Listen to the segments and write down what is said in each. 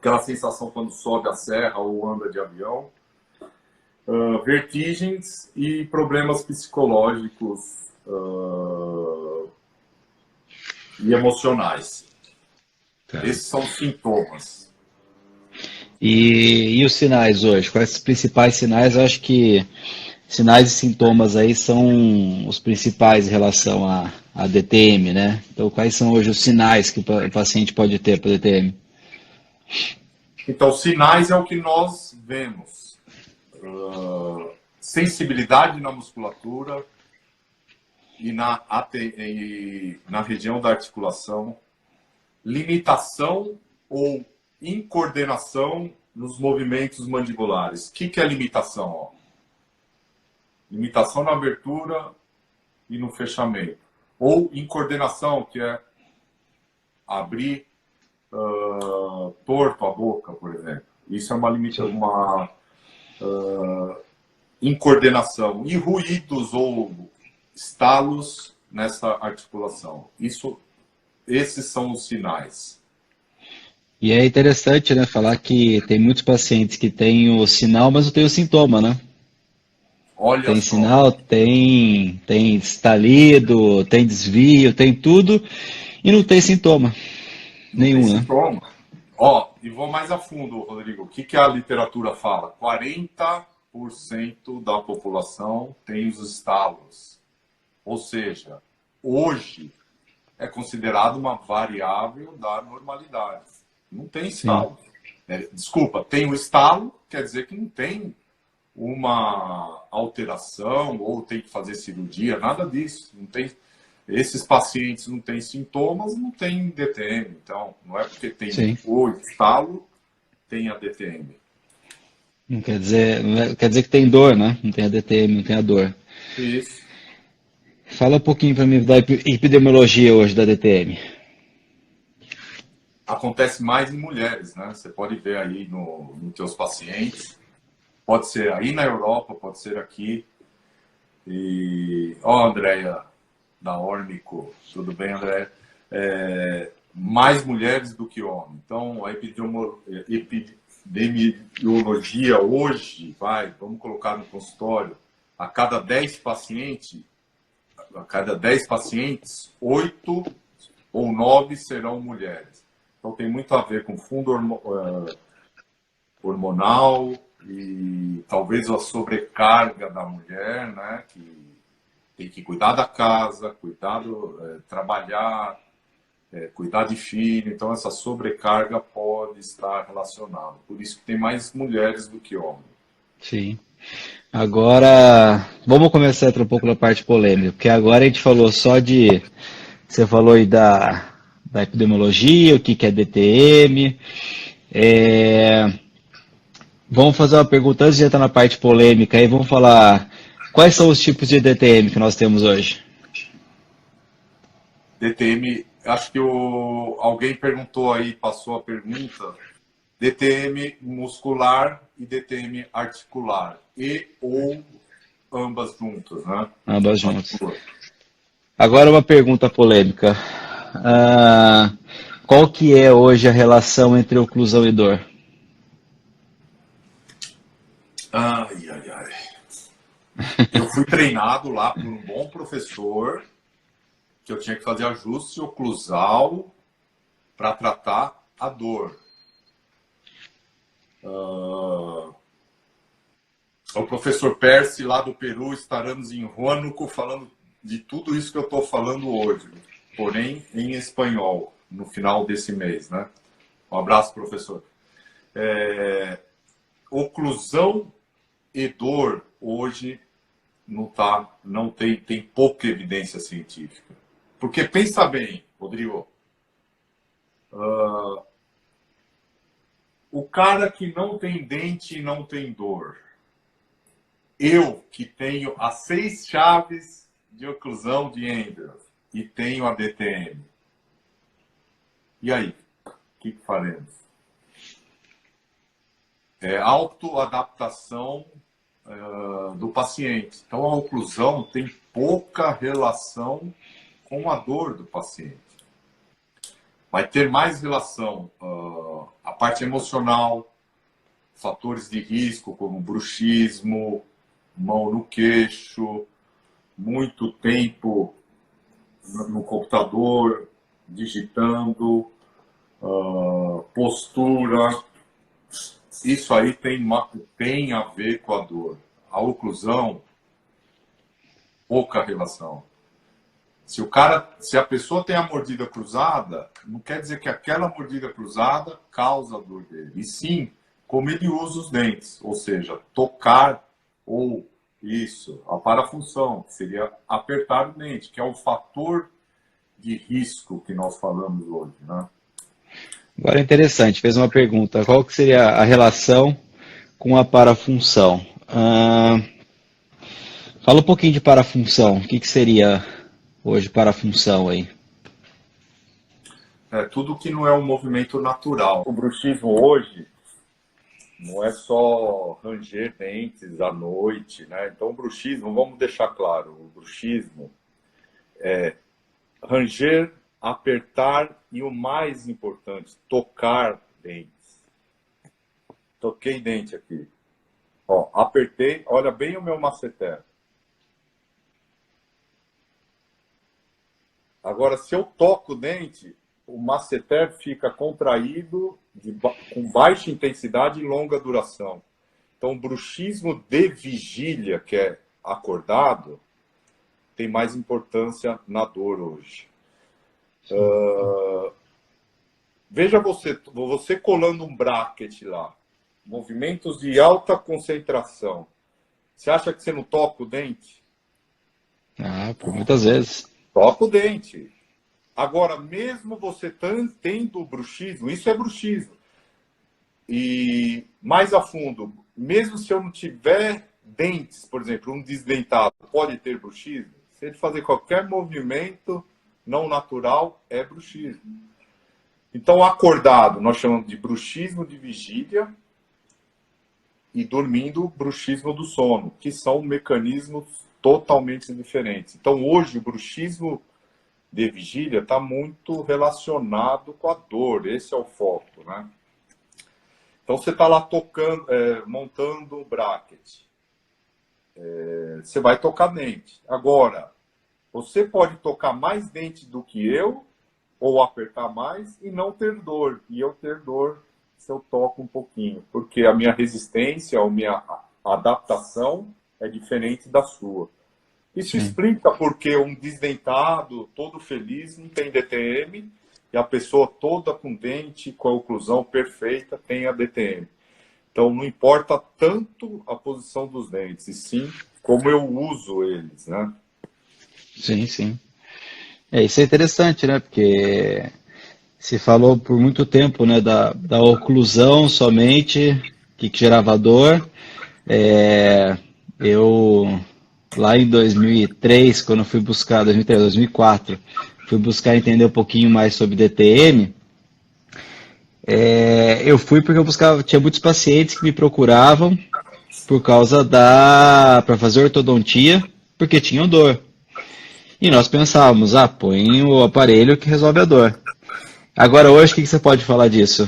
aquela sensação quando sobe a serra ou anda de avião, vertigens e problemas psicológicos e emocionais. Tá. Esses são os sintomas. E os sinais hoje? Quais os principais sinais? Eu acho que sinais e sintomas aí são os principais em relação à DTM, né? Então, quais são hoje os sinais que o paciente pode ter para DTM? Então, sinais é o que nós vemos. Sensibilidade na musculatura e na região da articulação, limitação ou incoordenação nos movimentos mandibulares. O que é limitação? Ó? Limitação na abertura e no fechamento. Ou incoordenação, que é abrir torto a boca, por exemplo. Isso é uma incoordenação. E ruídos ou estalos nessa articulação. Esses são os sinais. E é interessante, né, falar que tem muitos pacientes que têm o sinal, mas não tem o sintoma, né? Olha Tem só. sinal, tem estalido, tem desvio, tem tudo, e não tem sintoma Não tem nenhum, né? sintoma. Ó, e vou mais a fundo, Rodrigo. O que a literatura fala? 40% da população tem os estalos. Ou seja, hoje é considerado uma variável da normalidade. Não tem Sim, estalo. Desculpa, tem o estalo, quer dizer que não tem uma alteração ou tem que fazer cirurgia, nada disso. Não tem. Esses pacientes não têm sintomas, não tem DTM. Então, não é porque tem sim. o estalo, tem a DTM. Quer dizer que tem dor, né? Não tem a DTM, não tem a dor. Isso. Fala um pouquinho para mim da epidemiologia hoje da DTM. Acontece mais em mulheres, né? Você pode ver aí nos teus pacientes. Pode ser aí na Europa, pode ser aqui. E, ó, Andréia, da Órmico, tudo bem, Andréia? Mais mulheres do que homens. Então, a epidemiologia hoje, vamos colocar no consultório, a cada 10 pacientes, 8 ou 9 serão mulheres. Então, tem muito a ver com fundo hormonal e talvez a sobrecarga da mulher, né? Que tem que cuidar da casa, trabalhar, cuidar de filho. Então, essa sobrecarga pode estar relacionada. Por isso que tem mais mulheres do que homens. Sim. Agora, vamos começar a entrar um pouco na parte polêmica, porque agora a gente falou só de. Você falou aí da epidemiologia, o que que é DTM. É, vamos fazer uma pergunta antes de entrar na parte polêmica aí, vamos falar quais são os tipos de DTM que nós temos hoje? DTM, acho que alguém perguntou aí, passou a pergunta, DTM muscular e DTM articular, e ou ambas juntas, né? Ambas As juntas. duas. Agora uma pergunta polêmica. Ah, qual que é hoje a relação entre oclusão e dor? Ai, ai, ai. Eu fui treinado lá por um bom professor que eu tinha que fazer ajuste oclusal para tratar a dor. O professor Percy, lá do Peru, estaremos em Huánuco falando de tudo isso que eu estou falando hoje, porém em espanhol, no final desse mês, né? Um abraço, professor. Oclusão e dor hoje não tem pouca evidência científica. Porque pensa bem, Rodrigo, o cara que não tem dente e não tem dor, eu que tenho as 6 chaves de oclusão de Enders e tenho a DTM, e aí, o que faremos? É autoadaptação do paciente. Então, a oclusão tem pouca relação com a dor do paciente. Vai ter mais relação, a parte emocional, fatores de risco como bruxismo, mão no queixo, muito tempo no computador, digitando, postura. Isso aí tem a ver com a dor. A oclusão, pouca relação. Se a pessoa tem a mordida cruzada, não quer dizer que aquela mordida cruzada causa a dor dele. E sim, como ele usa os dentes, ou seja, tocar ou isso, a parafunção, que seria apertar o dente, que é o fator de risco que nós falamos hoje, né? Agora é interessante, fez uma pergunta, qual que seria a relação com a parafunção? Fala um pouquinho de parafunção, o que que seria hoje parafunção aí? É tudo que não é um movimento natural. O bruxismo hoje não é só ranger dentes à noite, né? Então, o bruxismo, vamos deixar claro, o bruxismo é ranger, apertar e o mais importante, tocar dentes. Toquei dente aqui. Ó, apertei, olha bem o meu masseter. Agora, se eu toco o dente, o masseter fica contraído com baixa intensidade e longa duração. Então, o bruxismo de vigília, que é acordado, tem mais importância na dor hoje. Veja você colando um bracket lá, movimentos de alta concentração. Você acha que você não toca o dente? Ah, por muitas vezes. Toca o dente. Agora, mesmo você tendo o bruxismo, isso é bruxismo. E mais a fundo, mesmo se eu não tiver dentes, por exemplo, um desdentado pode ter bruxismo? Se ele fazer qualquer movimento não natural, é bruxismo. Então, acordado, nós chamamos de bruxismo de vigília e dormindo, bruxismo do sono, que são mecanismos totalmente diferentes. Então, hoje, o bruxismo de vigília está muito relacionado com a dor, esse é o foco, né? Então, você está lá tocando, montando o bracket. Você vai tocar dente. Agora, você pode tocar mais dente do que eu, ou apertar mais e não ter dor. E eu ter dor se eu toco um pouquinho. Porque a minha resistência, a minha adaptação é diferente da sua. Isso Sim. explica porque um desdentado, todo feliz, não tem DTM, e a pessoa toda com dente, com a oclusão perfeita, tem a DTM. Então, não importa tanto a posição dos dentes, e sim como eu uso eles, né? Sim, sim. Isso é interessante, né? Porque se falou por muito tempo, né, da oclusão somente, que gerava dor. Eu, lá em 2003, quando eu fui buscar, 2003, 2004, fui buscar entender um pouquinho mais sobre DTM, eu fui porque eu buscava, tinha muitos pacientes que me procuravam por causa para fazer ortodontia, porque tinham dor. E nós pensávamos, põe o aparelho que resolve a dor. Agora, hoje, o que você pode falar disso?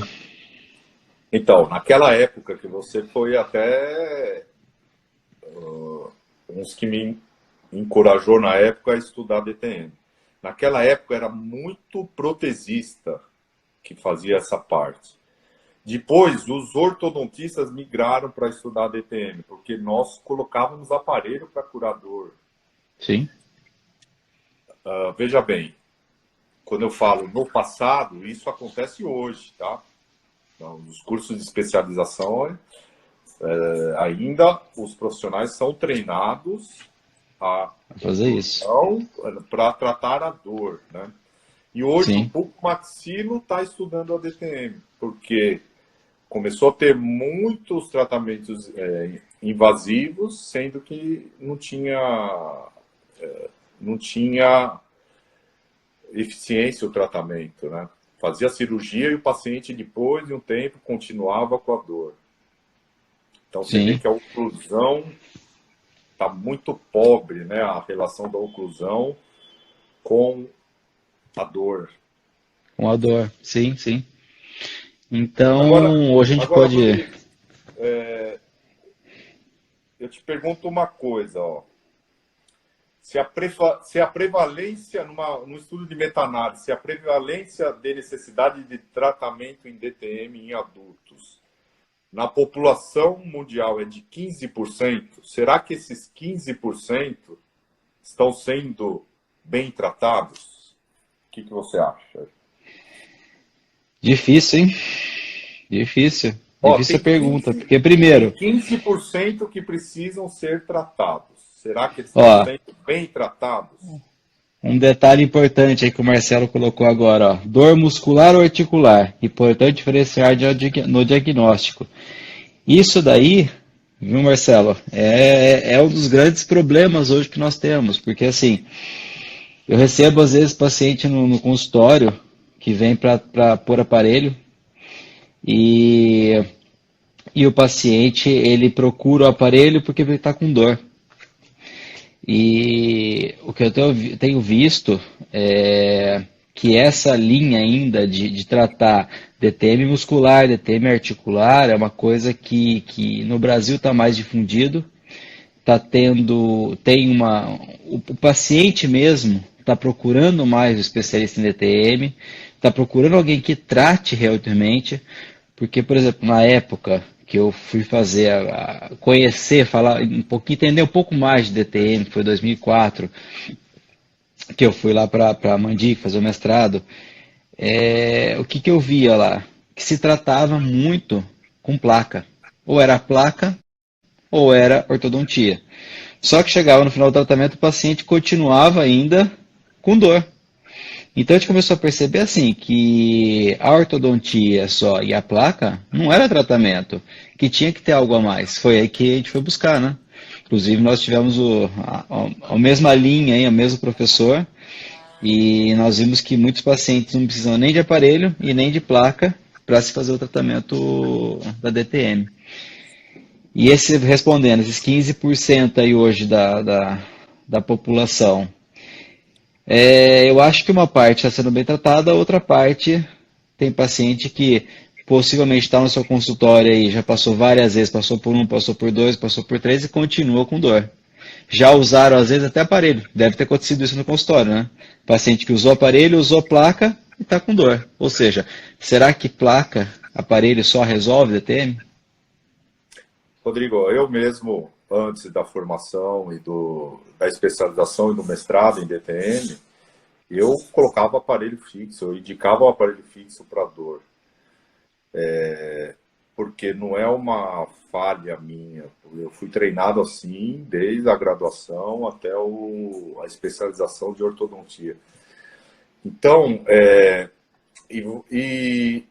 Então, naquela época que você foi até uns que me encorajou na época a estudar DTM. Naquela época era muito protesista que fazia essa parte. Depois, os ortodontistas migraram para estudar DTM, porque nós colocávamos aparelho para curar dor. Sim. Veja bem, quando eu falo no passado, isso acontece hoje, tá? Então, nos cursos de especialização, ainda os profissionais são treinados a fazer isso. para tratar a dor, né? E hoje Sim. o pulpo maxilo está estudando a DTM, porque começou a ter muitos tratamentos invasivos, sendo que não tinha eficiência o tratamento, né? Fazia cirurgia e o paciente, depois de um tempo, continuava com a dor. Então, você vê Sim. que a oclusão está muito pobre, né? A relação da oclusão com a dor. Com a dor, sim, sim. Agora, Então, hoje a gente agora, pode. Rodrigo, eu te pergunto uma coisa, ó. Se a prevalência, num estudo de meta-análise, se a prevalência de necessidade de tratamento em DTM em adultos na população mundial é de 15%, será que esses 15% estão sendo bem tratados? O que você acha? Difícil, hein? Difícil. Ó, Difícil a pergunta. Porque, primeiro, tem 15% que precisam ser tratados. Será que eles estão ó, sendo bem tratados? um detalhe importante aí que o Marcelo colocou agora, ó. Dor muscular ou articular. Importante diferenciar no diagnóstico. Isso daí, viu, Marcelo, é um dos grandes problemas hoje que nós temos. Porque, assim, eu recebo, às vezes, paciente no consultório que vem para pôr aparelho e, e o paciente, ele procura o aparelho porque ele está com dor. E o que eu tenho visto é que essa linha ainda de tratar DTM muscular, DTM articular, é uma coisa que no Brasil está mais difundido. Tá tendo, tem uma, o paciente mesmo está procurando mais o especialista em DTM, está procurando alguém que trate realmente, porque, por exemplo, na época que eu fui fazer, conhecer, falar um pouquinho, entender um pouco mais de DTM, que foi 2004, que eu fui lá para Mandic fazer o mestrado, o que, que eu via lá? Que se tratava muito com placa. Ou era placa, ou era ortodontia. Só que chegava no final do tratamento, o paciente continuava ainda com dor. Então a gente começou a perceber assim que a ortodontia só e a placa não era tratamento, que tinha que ter algo a mais. Foi aí que a gente foi buscar, né? Inclusive nós tivemos a mesma linha, aí, o mesmo professor, e nós vimos que muitos pacientes não precisam nem de aparelho e nem de placa para se fazer o tratamento da DTM. E respondendo, esses 15% aí hoje da população, eu acho que uma parte está sendo bem tratada, a outra parte tem paciente que possivelmente está no seu consultório e já passou várias vezes, passou por um, passou por dois, passou por três e continua com dor. Já usaram às vezes até aparelho, deve ter acontecido isso no consultório, né? Paciente que usou aparelho, usou placa e está com dor. Ou seja, será que placa, aparelho só resolve DTM? Rodrigo, eu mesmo, antes da formação e da especialização e do mestrado em DTM, eu colocava aparelho fixo, eu indicava o aparelho fixo para dor. Porque não é uma falha minha. Eu fui treinado assim desde a graduação até a especialização de ortodontia. Então, e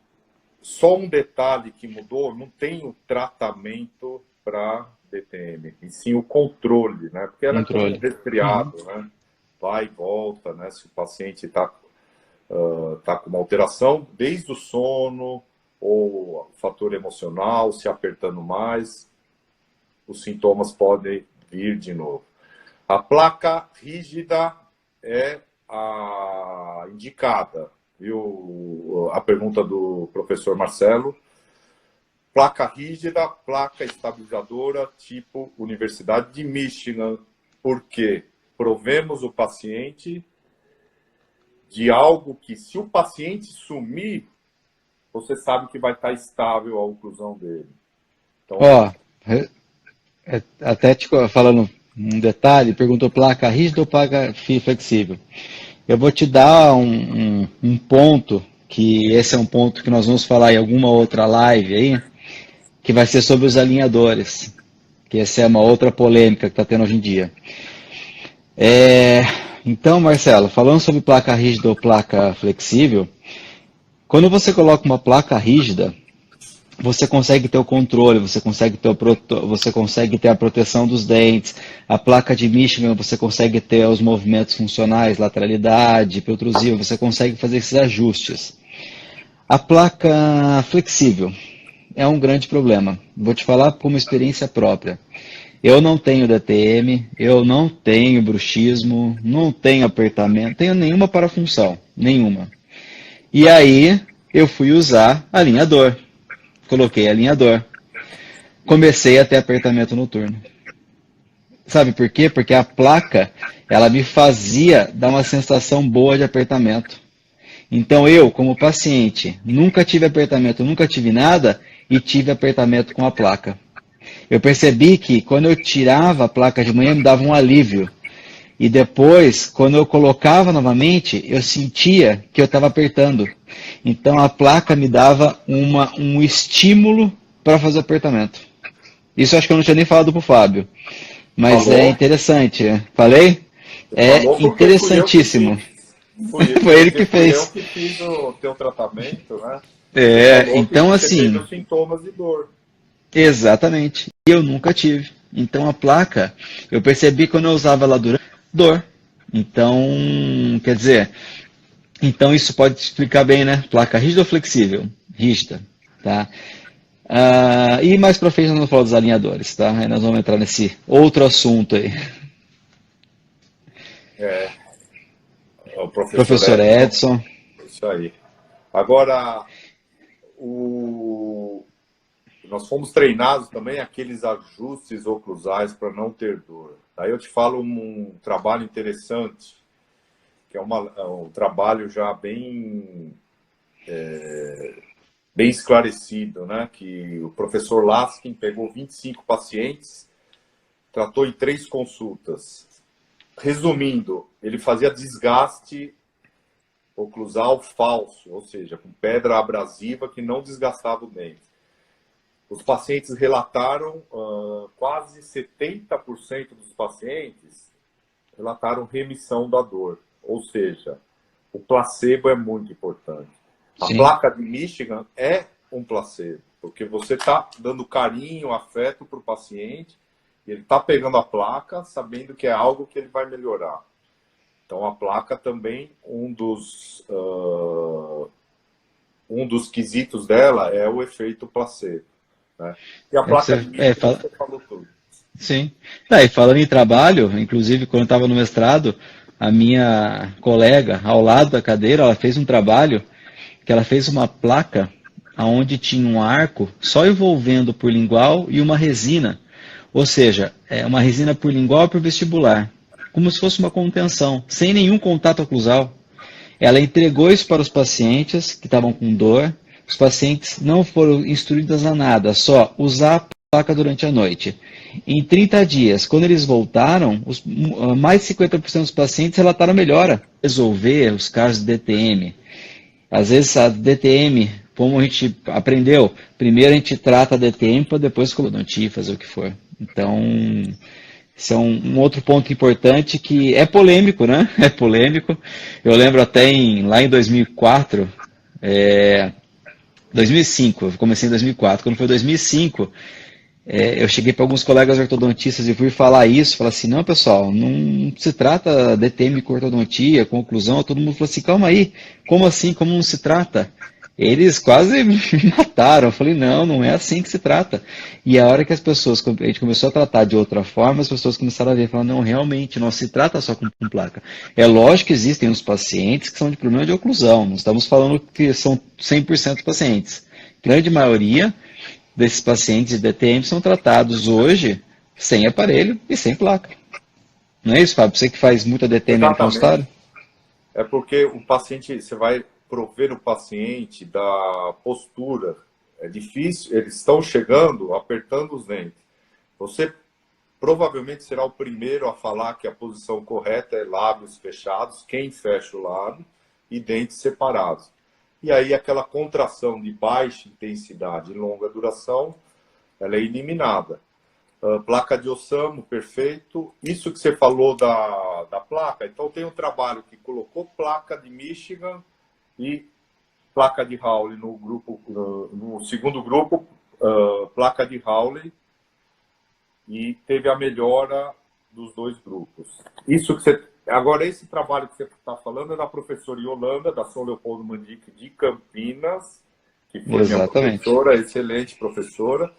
só um detalhe que mudou, não tem o tratamento para DTM, e sim o controle, né? Porque era como um resfriado, né? Vai e volta, né? Se o paciente está com uma alteração, desde o sono ou fator emocional, se apertando mais, os sintomas podem vir de novo. A placa rígida é a indicada, viu? A pergunta do professor Marcelo. Placa rígida, placa estabilizadora, tipo Universidade de Michigan, porque provemos o paciente de algo que, se o paciente sumir, você sabe que vai estar estável a oclusão dele. Então, até te falando um detalhe, perguntou placa rígida ou placa flexível. Eu vou te dar um ponto, que esse é um ponto que nós vamos falar em alguma outra live aí, que vai ser sobre os alinhadores, que essa é uma outra polêmica que está tendo hoje em dia. Então, Marcelo, falando sobre placa rígida ou placa flexível, quando você coloca uma placa rígida, você consegue ter o controle, você consegue ter a proteção dos dentes. A placa de Michigan, você consegue ter os movimentos funcionais, lateralidade, protrusível, você consegue fazer esses ajustes. A placa flexível é um grande problema. Vou te falar como experiência própria. Eu não tenho DTM, eu não tenho bruxismo, não tenho apertamento, tenho nenhuma parafunção, nenhuma. E aí, eu fui usar alinhador. Coloquei alinhador. Comecei a ter apertamento noturno. Sabe por quê? Porque a placa, ela me fazia dar uma sensação boa de apertamento. Então eu, como paciente, nunca tive apertamento, nunca tive nada e tive apertamento com a placa. Eu percebi que quando eu tirava a placa de manhã me dava um alívio. E depois, quando eu colocava novamente, eu sentia que eu estava apertando. Então a placa me dava um estímulo para fazer apertamento. Isso eu acho que eu não tinha nem falado para o Fábio. Mas é Falou? interessante. Falei? Você É falou porque fui eu que interessantíssimo. fiz. Foi ele Porque que fui eu fez. que fiz o teu tratamento, né? Você É, falou que então você teve assim, os sintomas de dor. exatamente. Eu nunca tive. Então a placa, eu percebi quando eu usava ela durante dor. Então, quer dizer, então isso pode explicar bem, né? Placa rígida ou flexível? Rígida, tá? E mais pra frente nós vamos falar dos alinhadores, tá? Aí nós vamos entrar nesse outro assunto aí. É, o professor Professor Edson, Edson. isso aí. Agora, o... nós fomos treinados também aqueles ajustes oclusais para não ter dor. Daí eu te falo um trabalho interessante, que é um trabalho já bem esclarecido, né? Que o professor Laskin pegou 25 pacientes, tratou em 3 consultas. Resumindo, ele fazia desgaste oclusal falso, ou seja, com pedra abrasiva que não desgastava o dente. Os pacientes relataram, quase 70% dos pacientes relataram remissão da dor. Ou seja, o placebo é muito importante. A Sim. placa de Michigan é um placebo, porque você está dando carinho, afeto para o paciente, e ele está pegando a placa sabendo que é algo que ele vai melhorar. Então, a placa também, um dos quesitos dela é o efeito placebo. Né? E a placa de Michigan, você falou tudo. Sim. E falando em trabalho, inclusive quando eu estava no mestrado, a minha colega ao lado da cadeira, ela fez um trabalho que ela fez uma placa onde tinha um arco só envolvendo por lingual e uma resina. Ou seja, é uma resina por lingual e por vestibular. Como se fosse uma contenção, sem nenhum contato oclusal. Ela entregou isso para os pacientes que estavam com dor. Os pacientes não foram instruídos a nada, só usar a placa durante a noite. Em 30 dias, quando eles voltaram, mais de 50% dos pacientes relataram melhora. Resolver os casos de DTM. Às vezes a DTM, como a gente aprendeu, primeiro a gente trata a DTM para depois colodontia, fazer o que for. Então, esse é um outro ponto importante que é polêmico, né? É polêmico. Eu lembro até lá em 2004, 2005, eu comecei em 2004. Quando foi 2005, eu cheguei para alguns colegas ortodontistas e fui falar isso, falar assim, não pessoal, não se trata DTM com ortodontia, com oclusão, todo mundo falou assim, calma aí, como assim, como não se trata? Eles quase me mataram, eu falei, não, não é assim que se trata. E a hora que a gente começou a tratar de outra forma, as pessoas começaram a ver, falaram, não, realmente, não se trata só com placa. É lógico que existem uns pacientes que são de problema de oclusão, não estamos falando que são 100% pacientes. Grande maioria desses pacientes de DTM são tratados hoje sem aparelho e sem placa. Não é isso, Fábio? Você que faz muita DTM no consultório? Exatamente. É porque o paciente, você vai prover o paciente da postura. É difícil, eles estão chegando, apertando os dentes. Você provavelmente será o primeiro a falar que a posição correta é lábios fechados, quem fecha o lábio, e dentes separados. E aí aquela contração de baixa intensidade e longa duração, ela é eliminada. Placa de Osamo, perfeito. Isso que você falou da placa, então tem um trabalho que colocou placa de Michigan e placa de Hawley no grupo, no segundo grupo, placa de Hawley, e teve a melhora dos 2 grupos. Isso que você... Agora, esse trabalho que você está falando é da professora Yolanda, da São Leopoldo Mandique de Campinas, que foi minha professora, excelente professora.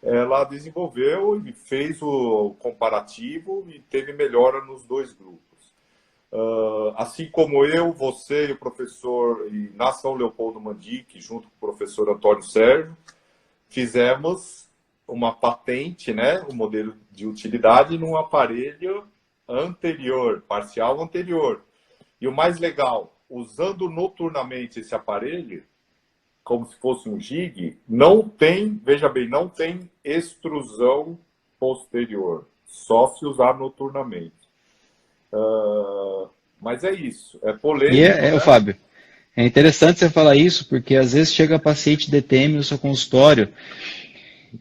Ela desenvolveu e fez o comparativo e teve melhora nos 2 grupos. Assim como eu, você e o professor, e na São Leopoldo Mandic, junto com o professor Antônio Sérgio, fizemos uma patente, né, um modelo de utilidade num aparelho anterior, parcial anterior. E o mais legal, usando noturnamente esse aparelho, como se fosse um gig, não tem, veja bem, não tem extrusão posterior, só se usar noturnamente. Mas é isso, é E polêmico, o né? Fábio, é interessante você falar isso, porque às vezes chega paciente DTM no seu consultório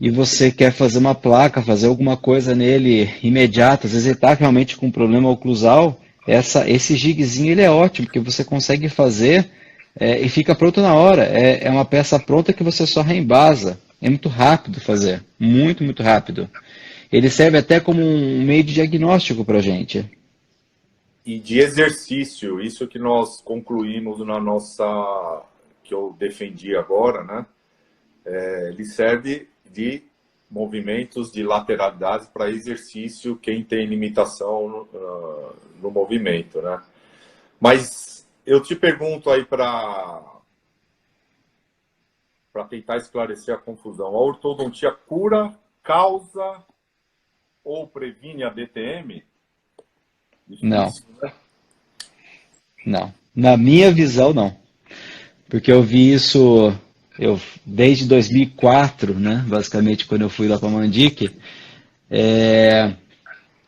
e você quer fazer uma placa, fazer alguma coisa nele imediata, às vezes ele está realmente com um problema oclusal, esse jigzinho ele é ótimo, porque você consegue fazer e fica pronto na hora. É uma peça pronta que você só reembasa. É muito rápido fazer, muito, muito rápido. Ele serve até como um meio de diagnóstico para a gente. E de exercício, isso que nós concluímos na nossa, que eu defendi agora, né? Ele serve de movimentos de lateralidade para exercício, quem tem limitação no movimento, né? Mas eu te pergunto aí tentar esclarecer a confusão. A ortodontia cura, causa ou previne a DTM? Não, Difícil, né? não. Na minha visão, não. Porque eu vi isso desde 2004, né? Basicamente, quando eu fui lá para Mandique,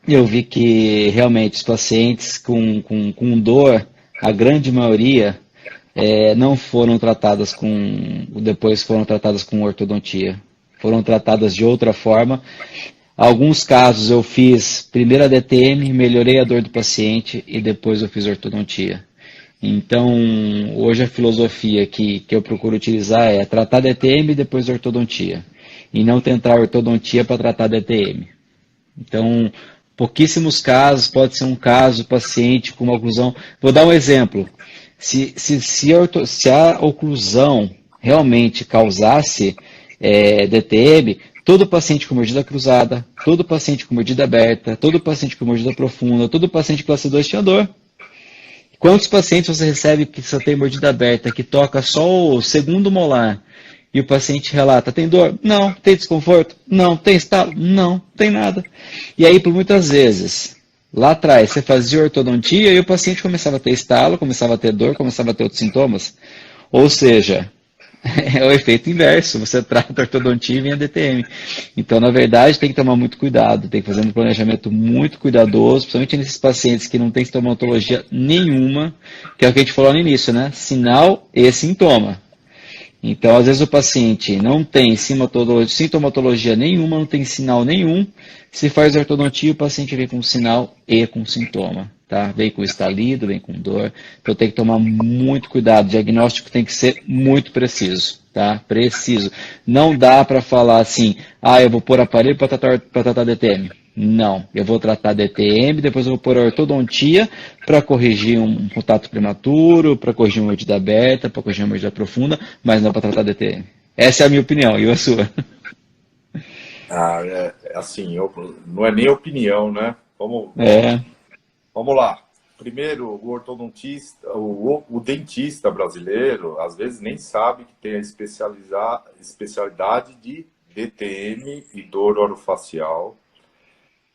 eu vi que realmente os pacientes com dor, a grande maioria, não foram tratadas depois foram tratadas com ortodontia. Foram tratadas de outra forma. Alguns casos eu fiz primeiro a DTM, melhorei a dor do paciente e depois eu fiz ortodontia. Então, hoje a filosofia que eu procuro utilizar é tratar DTM e depois ortodontia. E não tentar ortodontia para tratar DTM. Então, pouquíssimos casos, pode ser um caso, paciente com uma oclusão. Vou dar um exemplo. Se a oclusão realmente causasse DTM, todo paciente com mordida cruzada, todo paciente com mordida aberta, todo paciente com mordida profunda, todo paciente classe 2 tinha dor. Quantos pacientes você recebe que só tem mordida aberta, que toca só o segundo molar, e o paciente relata, tem dor? Não. Tem desconforto? Não. Tem estalo? Não. Tem nada. E aí, por muitas vezes, lá atrás, você fazia ortodontia e o paciente começava a ter estalo, começava a ter dor, começava a ter outros sintomas. Ou seja, é o efeito inverso, você trata a ortodontia e vem a DTM. Então, na verdade, tem que tomar muito cuidado, tem que fazer um planejamento muito cuidadoso, principalmente nesses pacientes que não têm sintomatologia nenhuma, que é o que a gente falou no início, né? Sinal e sintoma. Então, às vezes o paciente não tem sintomatologia nenhuma, não tem sinal nenhum. Se faz ortodontia, o paciente vem com sinal e com sintoma, tá? Vem com estalido, vem com dor. Então tem que tomar muito cuidado. O diagnóstico tem que ser muito preciso, tá? Preciso. Não dá para falar assim, eu vou pôr aparelho para tratar DTM. Não, eu vou tratar DTM, depois eu vou pôr ortodontia para corrigir um contato prematuro, para corrigir uma mordida aberta, para corrigir uma mordida profunda, mas não para tratar DTM. Essa é a minha opinião, e a sua? Assim, não é nem opinião, né? É, Vamos lá. Primeiro, o ortodontista, o dentista brasileiro, às vezes nem sabe que tem a especialidade de DTM e dor orofacial,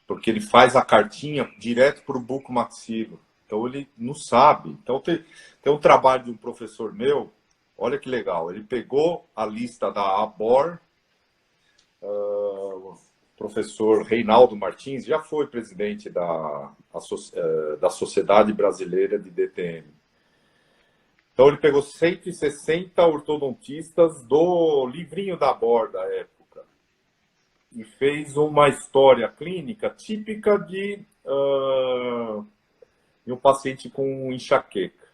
porque ele faz a cartinha direto para o bucomaxilo. Então ele não sabe. Então tem um trabalho de um professor meu, olha que legal, ele pegou a lista da ABOR, professor Reinaldo Martins, já foi presidente da Sociedade Brasileira de DTM. Então ele pegou 160 ortodontistas do livrinho da ABOR da época e fez uma história clínica típica de um paciente com enxaqueca.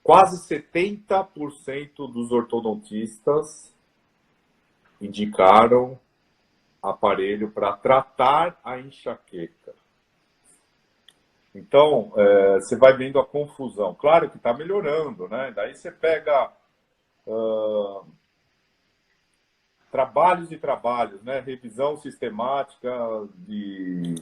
Quase 70% dos ortodontistas indicaram aparelho para tratar a enxaqueca. Então, você vai vendo a confusão. Claro que está melhorando, né? Daí você pega trabalhos e trabalhos, né? Revisão sistemática de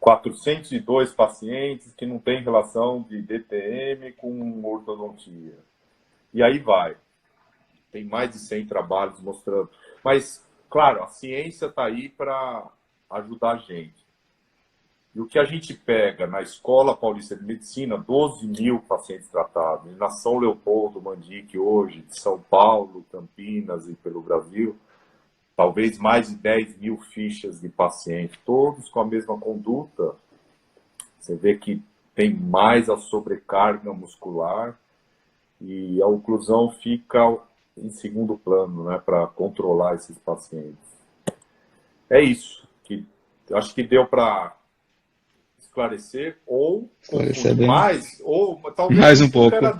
402 pacientes que não têm relação de DTM com ortodontia. E aí vai. Tem mais de 100 trabalhos mostrando. Mas, claro, a ciência está aí para ajudar a gente. E o que a gente pega na Escola Paulista de Medicina, 12 mil pacientes tratados. E na São Leopoldo, Mandique, hoje, de São Paulo, Campinas e pelo Brasil, talvez mais de 10 mil fichas de pacientes, todos com a mesma conduta. Você vê que tem mais a sobrecarga muscular e a oclusão fica em segundo plano, né, para controlar esses pacientes. É isso. Acho que deu para esclarecer ou mais, ou talvez mais um pouco. Era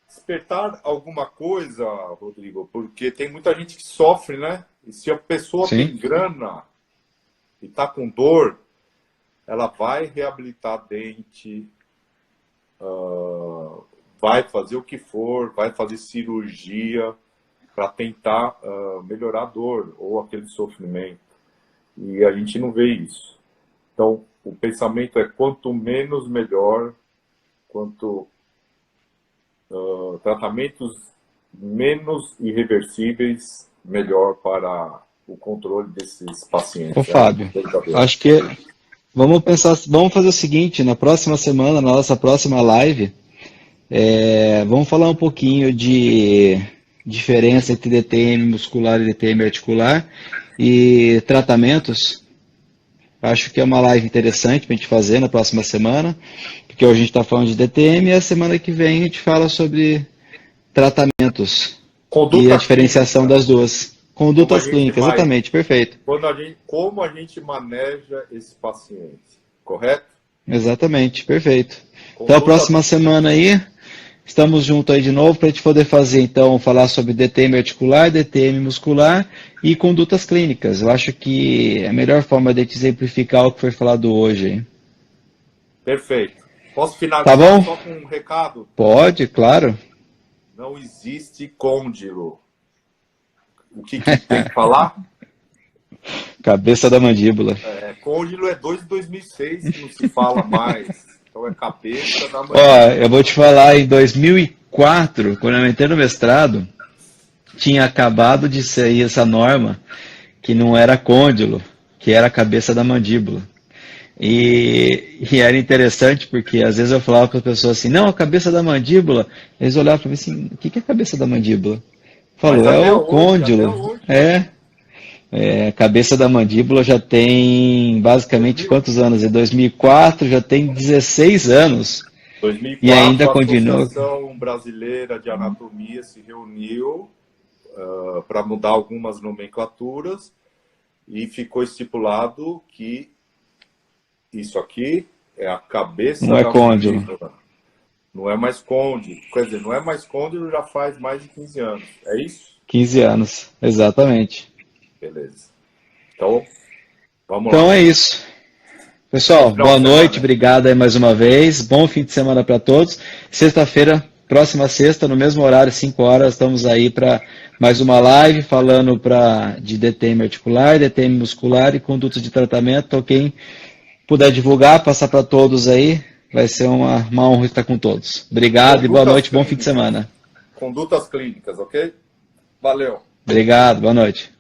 despertar alguma coisa, Rodrigo, porque tem muita gente que sofre, né? E se a pessoa Sim. tem grana e está com dor, ela vai reabilitar dente, vai fazer o que for, vai fazer cirurgia para tentar melhorar a dor ou aquele sofrimento. E a gente não vê isso. Então, o pensamento é quanto menos melhor, quanto tratamentos menos irreversíveis, melhor para o controle desses pacientes. Ô, Fábio, acho que vamos fazer o seguinte, na próxima semana, na nossa próxima live, vamos falar um pouquinho de diferença entre DTM muscular e DTM articular e tratamentos. Acho que é uma live interessante para a gente fazer na próxima semana, porque hoje a gente está falando de DTM e a semana que vem a gente fala sobre tratamentos e a diferenciação das duas. Condutas clínicas, exatamente, perfeito. Como a gente maneja esse paciente, correto? Exatamente, perfeito. Então a próxima semana aí, estamos juntos aí de novo para a gente poder fazer, então, falar sobre DTM articular, DTM muscular e condutas clínicas. Eu acho que é a melhor forma de te exemplificar o que foi falado hoje. Hein? Perfeito. Posso finalizar só com um recado? Pode, claro. Não existe côndilo. O que tem que falar? Cabeça da mandíbula. Côndilo é 2006 que não se fala mais. Então é cabeça da mandíbula. Ó, eu vou te falar, em 2004, quando eu entrei no mestrado, tinha acabado de sair essa norma que não era côndilo, que era a cabeça da mandíbula. E era interessante porque às vezes eu falava para as pessoas assim, não, a cabeça da mandíbula, eles olhavam para mim assim, o que é a cabeça da mandíbula? Falou, é o côndilo. A cabeça da mandíbula já tem basicamente quantos anos? Em 2004 já tem 16 anos. 2004, e ainda continua. A Associação Brasileira de Anatomia se reuniu para mudar algumas nomenclaturas e ficou estipulado que isso aqui é a cabeça não é da côndilo. mandíbula. Não é mais côndilo. Quer dizer, não é mais côndilo já faz mais de 15 anos. É isso? 15 anos, exatamente. Beleza. Então, vamos lá. Então é isso. Pessoal, boa noite, obrigado aí mais uma vez. Bom fim de semana para todos. Sexta-feira, próxima sexta, no mesmo horário, 5 horas, estamos aí para mais uma live falando de DTM articular, DTM muscular e condutas de tratamento. Então, quem puder divulgar, passar para todos aí, vai ser uma honra estar com todos. Obrigado e boa noite, bom fim de semana. Condutas clínicas, ok? Valeu. Obrigado, boa noite.